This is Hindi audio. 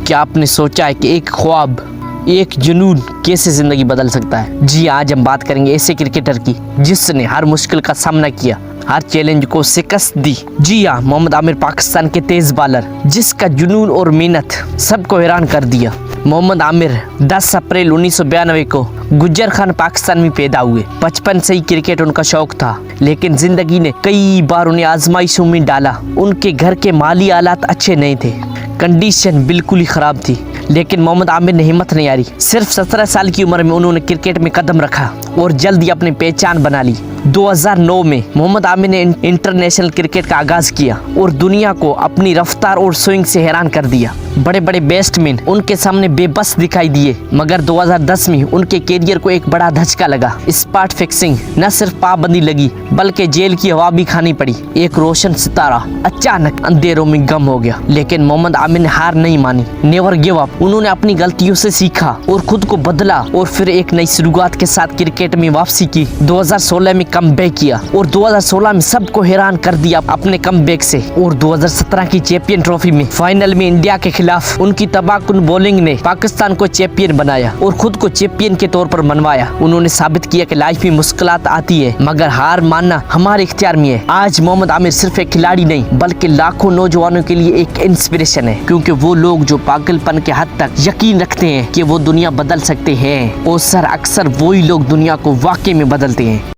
क्या आपने सोचा है कि एक ख्वाब, एक जुनून कैसे जिंदगी बदल सकता है? जी आज हम बात करेंगे ऐसे क्रिकेटर की जिसने हर मुश्किल का सामना किया, हर चैलेंज को शिकस्त दी। जी हाँ, मोहम्मद आमिर पाकिस्तान के तेज बॉलर जिसका जुनून और मेहनत सबको हैरान कर दिया। मोहम्मद आमिर 10 अप्रैल 1992 को गुज्जर खान पाकिस्तान में पैदा हुए। बचपन से ही क्रिकेट उनका शौक था, लेकिन जिंदगी ने कई बार उन्हें आजमाइशों में डाला। उनके घर के माली हालात अच्छे नहीं थे, कंडीशन बिल्कुल ही खराब थी, लेकिन मोहम्मद आमिर ने हिम्मत नहीं हारी। सिर्फ 17 साल की उम्र में उन्होंने क्रिकेट में कदम रखा और जल्दी अपनी पहचान बना ली। 2009 में मोहम्मद आमिर ने इंटरनेशनल क्रिकेट का आगाज किया और दुनिया को अपनी रफ्तार और स्विंग से हैरान कर दिया। बड़े बड़े बैट्समैन उनके सामने बेबस दिखाई दिए, मगर 2010 में उनके कैरियर को एक बड़ा धचका लगा। स्पॉट फिक्सिंग न सिर्फ पाबंदी लगी, बल्कि जेल की हवा भी खानी पड़ी। एक रोशन सितारा अचानक अंधेरों में गम हो गया, लेकिन मोहम्मद आमिर ने हार नहीं मानी। Never give up. उन्होंने अपनी गलतियों से सीखा और खुद को बदला और फिर एक नई शुरुआत के साथ क्रिकेट में वापसी की। 2016 में कमबैक किया और 2016 में सबको हैरान कर दिया अपने कमबैक से। और 2017 की चैंपियन ट्रॉफी में फाइनल में इंडिया के खिलाफ उनकी तबाहकुन बॉलिंग ने पाकिस्तान को चैंपियन बनाया और खुद को चैंपियन के तौर पर मनवाया। उन्होंने साबित किया कि लाइफ में मुश्किलात आती है, मगर हार मानना हमारे इख्तियार में है। आज मोहम्मद आमिर सिर्फ एक खिलाड़ी नहीं, बल्कि लाखों नौजवानों के लिए एक इंस्पिरेशन है, क्योंकि वो लोग जो पागलपन के हद तक यकीन रखते हैं कि वो दुनिया बदल सकते हैं, और अक्सर वही लोग दुनिया को वाकई में बदलते हैं।